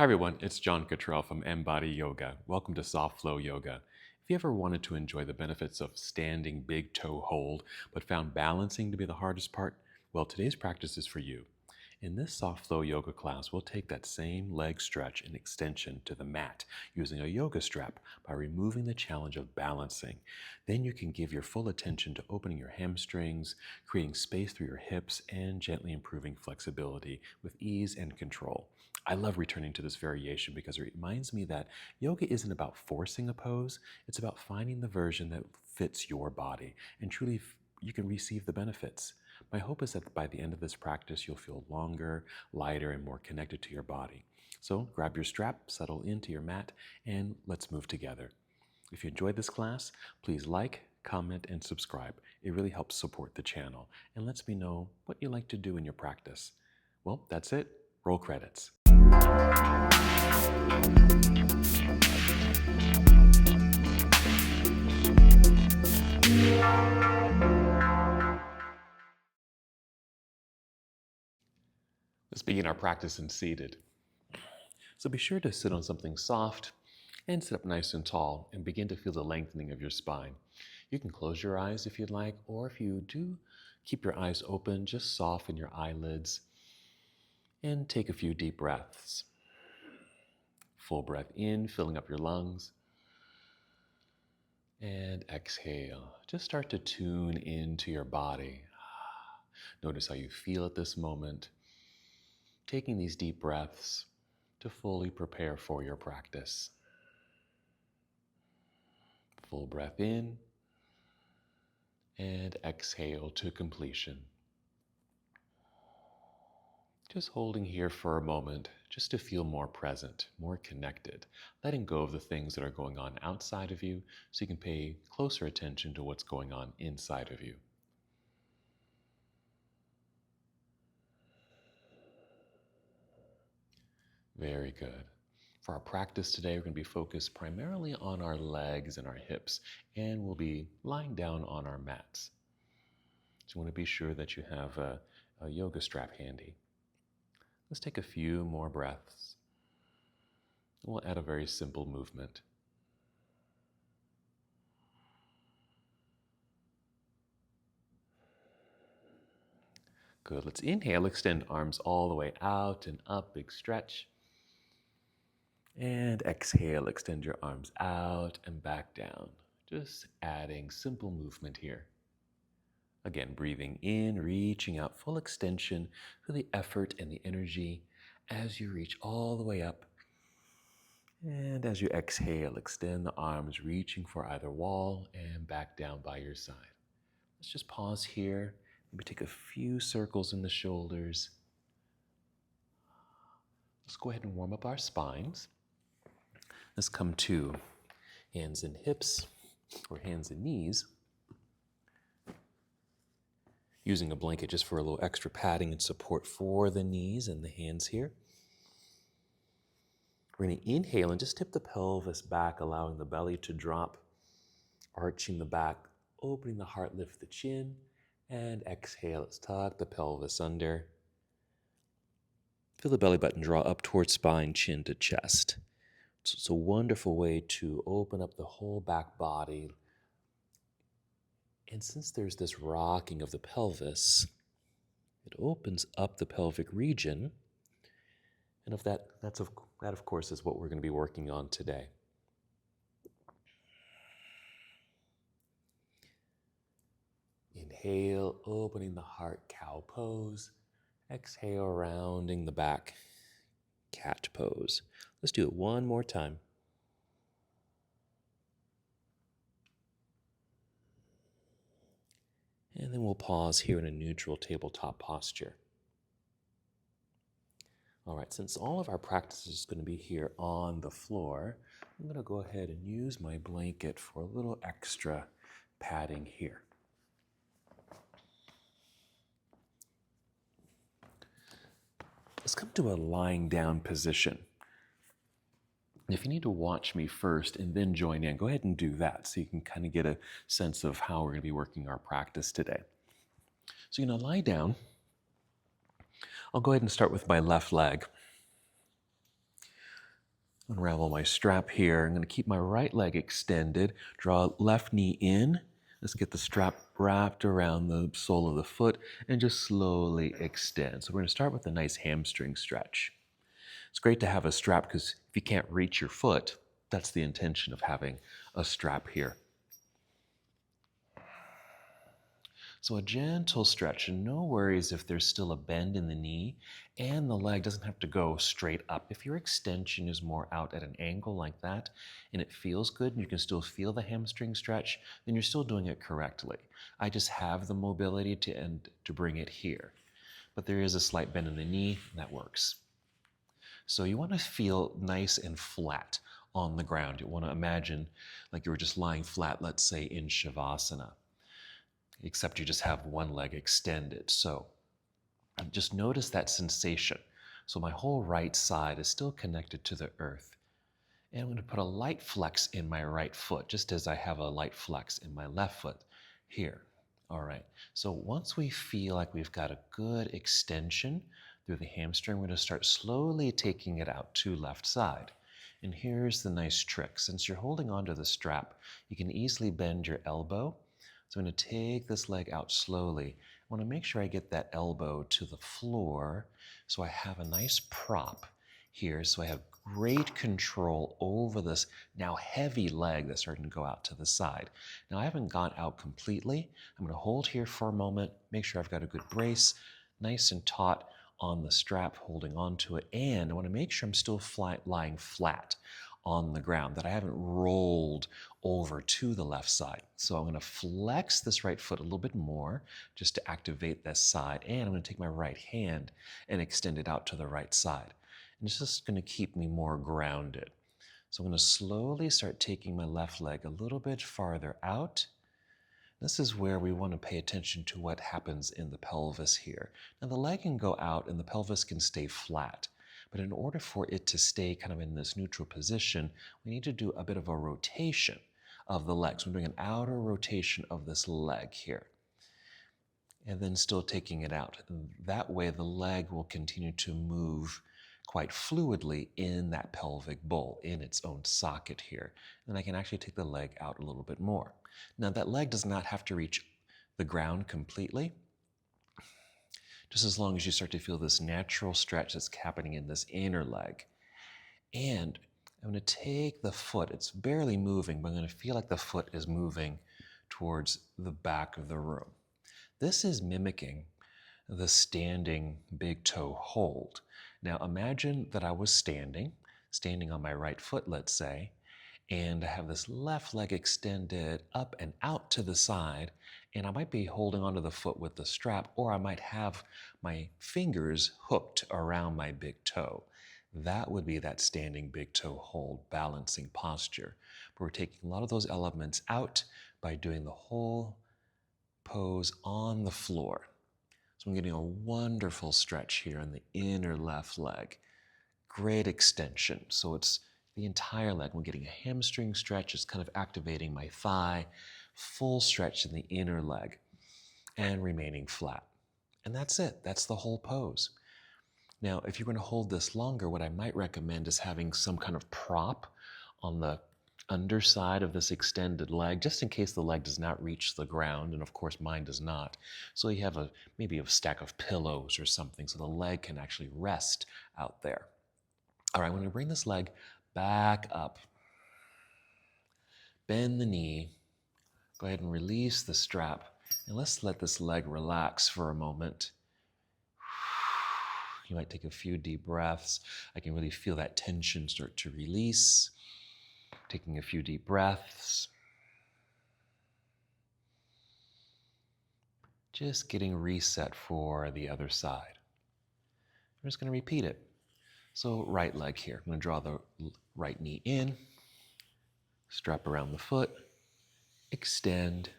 Hi everyone, it's John Cottrell from MBODY Yoga. Welcome to Soft Flow Yoga. If you ever wanted to enjoy the benefits of standing big toe hold, but found balancing to be the hardest part, well, today's practice is for you. In this Soft Flow Yoga class, we'll take that same leg stretch and extension to the mat using a yoga strap by removing the challenge of balancing. Then you can give your full attention to opening your hamstrings, creating space through your hips, and gently improving flexibility with ease and control. I love returning to this variation because it reminds me that yoga isn't about forcing a pose, it's about finding the version that fits your body and truly you can receive the benefits. My hope is that by the end of this practice, you'll feel longer, lighter, and more connected to your body. So grab your strap, settle into your mat, and let's move together. If you enjoyed this class, please like, comment, and subscribe. It really helps support the channel and lets me know what you like to do in your practice. Well, that's it. Roll credits. Let's begin our practice in seated. So be sure to sit on something soft and sit up nice and tall and begin to feel the lengthening of your spine. You can close your eyes if you'd like, or if you do, keep your eyes open, just soften your eyelids and take a few deep breaths. Full breath in, filling up your lungs. And exhale. Just start to tune into your body. Notice how you feel at this moment. Taking these deep breaths to fully prepare for your practice. Full breath in and exhale to completion. Just holding here for a moment, just to feel more present, more connected, letting go of the things that are going on outside of you so you can pay closer attention to what's going on inside of you. Very good. For our practice today, we're going to be focused primarily on our legs and our hips, and we'll be lying down on our mats. So you want to be sure that you have a yoga strap handy. Let's take a few more breaths. We'll add a very simple movement. Good. Let's inhale, extend arms all the way out and up, big stretch. And exhale, extend your arms out and back down. Just adding simple movement here. Again, breathing in, reaching out, full extension for the effort and the energy as you reach all the way up. And as you exhale, extend the arms, reaching for either wall and back down by your side. Let's just pause here. Maybe take a few circles in the shoulders. Let's go ahead and warm up our spines. Let's come to hands and hips or hands and knees. Using a blanket just for a little extra padding and support for the knees and the hands here. We're going to inhale and just tip the pelvis back, allowing the belly to drop, arching the back, opening the heart, lift the chin, and exhale. Let's tuck the pelvis under. Feel the belly button draw up towards spine, chin to chest. So it's a wonderful way to open up the whole back body. And since there's this rocking of the pelvis, it opens up the pelvic region. And that of course is what we're going to be working on today. Inhale, opening the heart, cow pose. Exhale, rounding the back, cat pose. Let's do it one more time. And then we'll pause here in a neutral tabletop posture. All right, since all of our practice is going to be here on the floor, I'm going to go ahead and use my blanket for a little extra padding here. Let's come to a lying down position. If you need to watch me first and then join in, go ahead and do that so you can kind of get a sense of how we're going to be working our practice today. So you're going to lie down. I'll go ahead and start with my left leg. Unravel my strap here. I'm going to keep my right leg extended. Draw left knee in. Let's get the strap wrapped around the sole of the foot and just slowly extend. So we're going to start with a nice hamstring stretch. It's great to have a strap because if you can't reach your foot, that's the intention of having a strap here. So a gentle stretch, and no worries if there's still a bend in the knee, and the leg doesn't have to go straight up. If your extension is more out at an angle like that, and it feels good, and you can still feel the hamstring stretch, then you're still doing it correctly. I just have the mobility to bring it here. But there is a slight bend in the knee, and that works. So you want to feel nice and flat on the ground. You want to imagine like you were just lying flat, let's say in Shavasana, except you just have one leg extended. So just notice that sensation. So my whole right side is still connected to the earth. And I'm going to put a light flex in my right foot, just as I have a light flex in my left foot here. All right, so once we feel like we've got a good extension through the hamstring, we're going to start slowly taking it out to left side. And here's the nice trick. Since you're holding onto the strap, you can easily bend your elbow. So I'm going to take this leg out slowly. I want to make sure I get that elbow to the floor so I have a nice prop here, so I have great control over this now heavy leg that's starting to go out to the side. Now I haven't gone out completely. I'm going to hold here for a moment, make sure I've got a good brace, nice and taut on the strap, holding on to it, and I want to make sure I'm still lying flat on the ground, that I haven't rolled over to the left side. So I'm going to flex this right foot a little bit more just to activate this side, and I'm going to take my right hand and extend it out to the right side. And it's just going to keep me more grounded. So I'm going to slowly start taking my left leg a little bit farther out. This is where we want to pay attention to what happens in the pelvis here. Now the leg can go out and the pelvis can stay flat. But in order for it to stay kind of in this neutral position, we need to do a bit of a rotation of the legs. We're doing an outer rotation of this leg here. And then still taking it out. And that way the leg will continue to move quite fluidly in that pelvic bowl, in its own socket here. And I can actually take the leg out a little bit more. Now that leg does not have to reach the ground completely, just as long as you start to feel this natural stretch that's happening in this inner leg. And I'm going to take the foot, it's barely moving, but I'm going to feel like the foot is moving towards the back of the room. This is mimicking the standing big toe hold. Now imagine that I was standing on my right foot, let's say, and I have this left leg extended up and out to the side, and I might be holding onto the foot with the strap, or I might have my fingers hooked around my big toe. That would be that standing big toe hold balancing posture. But we're taking a lot of those elements out by doing the whole pose on the floor. So I'm getting a wonderful stretch here in the inner left leg. Great extension. So it's the entire leg. We're getting a hamstring stretch. It's kind of activating my thigh. Full stretch in the inner leg and remaining flat. And that's it. That's the whole pose. Now, if you're going to hold this longer, what I might recommend is having some kind of prop on the underside of this extended leg, just in case the leg does not reach the ground, and of course mine does not. So you have maybe a stack of pillows or something so the leg can actually rest out there. All right, I'm going to bring this leg back up. Bend the knee. Go ahead and release the strap. And let's let this leg relax for a moment. You might take a few deep breaths. I can really feel that tension start to release. Taking a few deep breaths. Just getting reset for the other side. I'm just going to repeat it. So right leg here. I'm going to draw the right knee in. Strap around the foot. Extend.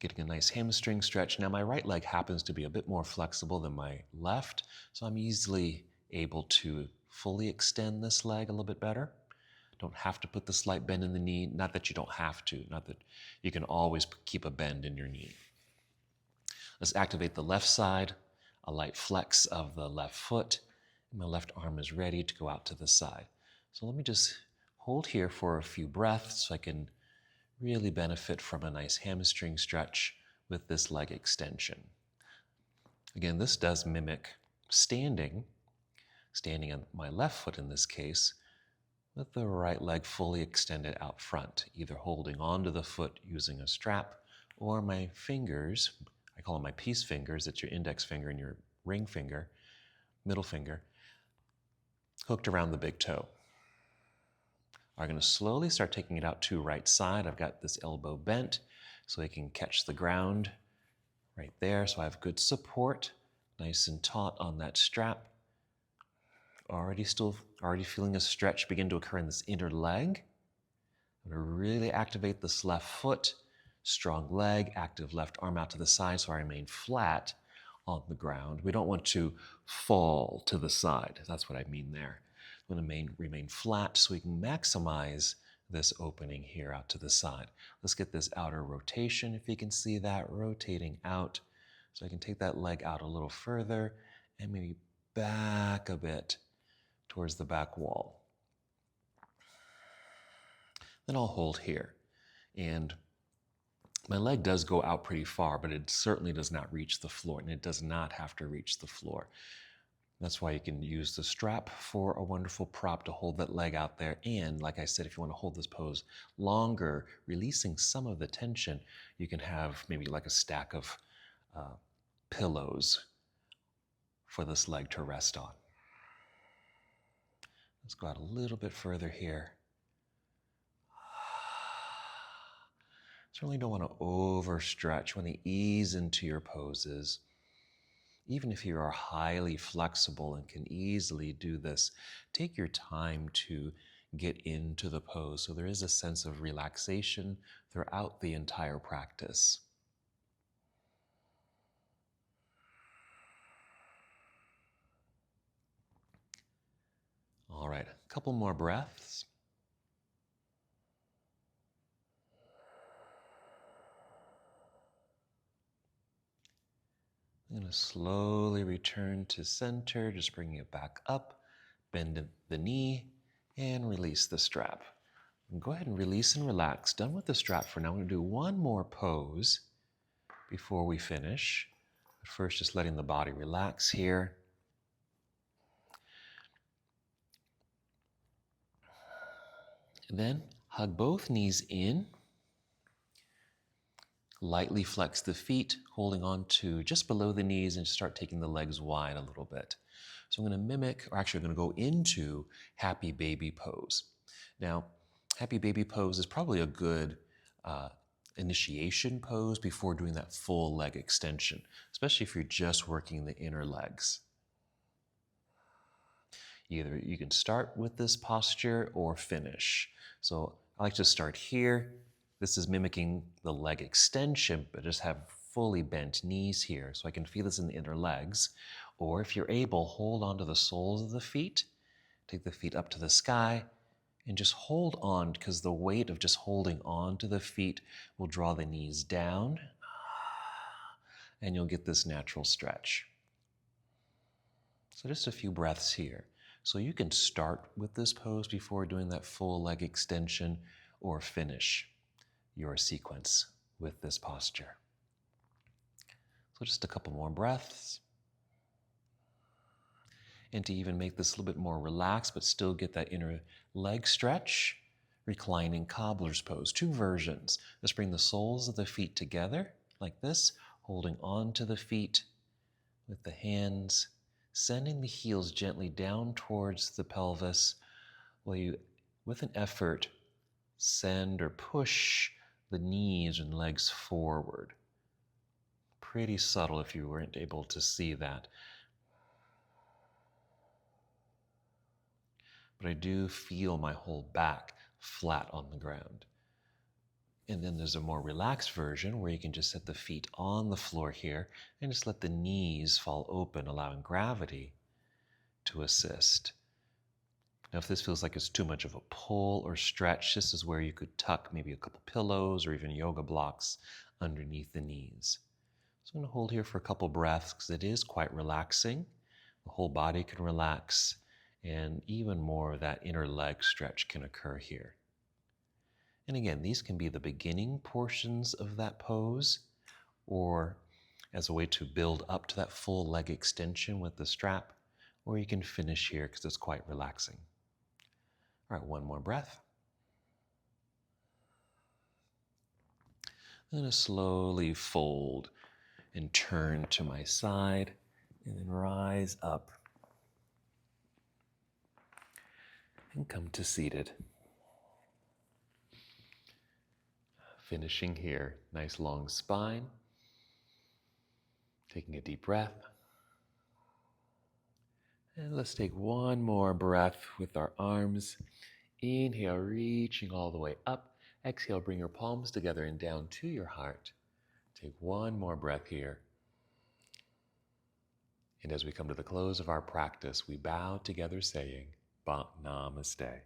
Getting a nice hamstring stretch. Now my right leg happens to be a bit more flexible than my left, so I'm easily able to fully extend this leg a little bit better. Don't have to put the slight bend in the knee. Not that you don't have to. Not that you can always keep a bend in your knee. Let's activate the left side. A light flex of the left foot. My left arm is ready to go out to the side. So let me just hold here for a few breaths so I can really benefit from a nice hamstring stretch with this leg extension. Again, this does mimic standing on my left foot in this case, with the right leg fully extended out front, either holding onto the foot using a strap or my fingers, I call them my peace fingers, it's your index finger and your ring finger, middle finger, hooked around the big toe. I'm going to slowly start taking it out to right side. I've got this elbow bent so I can catch the ground right there. So I have good support, nice and taut on that strap. Already feeling a stretch begin to occur in this inner leg. I'm going to really activate this left foot, strong leg, active left arm out to the side so I remain flat on the ground. We don't want to fall to the side. That's what I mean there. I'm going to remain flat so we can maximize this opening here out to the side. Let's get this outer rotation, if you can see that, rotating out. So I can take that leg out a little further and maybe back a bit towards the back wall. Then I'll hold here. And my leg does go out pretty far, but it certainly does not reach the floor, and it does not have to reach the floor. That's why you can use the strap for a wonderful prop to hold that leg out there. And like I said, if you want to hold this pose longer, releasing some of the tension, you can have maybe like a stack of pillows for this leg to rest on. Let's go out a little bit further here. Certainly don't want to overstretch. You want to ease into your poses. Even if you are highly flexible and can easily do this, take your time to get into the pose so there is a sense of relaxation throughout the entire practice. All right, a couple more breaths. I'm going to slowly return to center, just bringing it back up, bend the knee, and release the strap. And go ahead and release and relax. Done with the strap for now. I'm going to do one more pose before we finish. But first, just letting the body relax here. And then hug both knees in. Lightly flex the feet, holding on to just below the knees, and start taking the legs wide a little bit. So I'm going to mimic, or actually I'm going to go into Happy Baby Pose. Now, Happy Baby Pose is probably a good initiation pose before doing that full leg extension, especially if you're just working the inner legs. Either you can start with this posture or finish. So I like to start here. This is mimicking the leg extension, but just have fully bent knees here, so I can feel this in the inner legs. Or if you're able, hold onto the soles of the feet, take the feet up to the sky, and just hold on, because the weight of just holding on to the feet will draw the knees down, and you'll get this natural stretch. So just a few breaths here. So you can start with this pose before doing that full leg extension, or finish your sequence with this posture. So just a couple more breaths. And to even make this a little bit more relaxed, but still get that inner leg stretch, reclining cobbler's pose. Two versions. Let's bring the soles of the feet together like this, holding on to the feet with the hands, sending the heels gently down towards the pelvis, while you, with an effort, send or push the knees and legs forward. Pretty subtle if you weren't able to see that. But I do feel my whole back flat on the ground. And then there's a more relaxed version where you can just set the feet on the floor here and just let the knees fall open, allowing gravity to assist. Now, if this feels like it's too much of a pull or stretch, this is where you could tuck maybe a couple pillows or even yoga blocks underneath the knees. So I'm going to hold here for a couple breaths because it is quite relaxing. The whole body can relax, and even more of that inner leg stretch can occur here. And again, these can be the beginning portions of that pose, or as a way to build up to that full leg extension with the strap, or you can finish here because it's quite relaxing. All right, one more breath. I'm going to slowly fold and turn to my side and then rise up and come to seated. Finishing here, nice long spine. Taking a deep breath. And let's take one more breath with our arms. Inhale, reaching all the way up. Exhale, bring your palms together and down to your heart. Take one more breath here. And as we come to the close of our practice, we bow together saying, Namaste.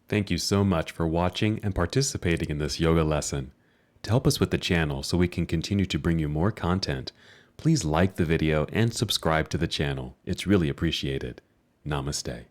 Thank you so much for watching and participating in this yoga lesson. To help us with the channel so we can continue to bring you more content, please like the video and subscribe to the channel. It's really appreciated. Namaste.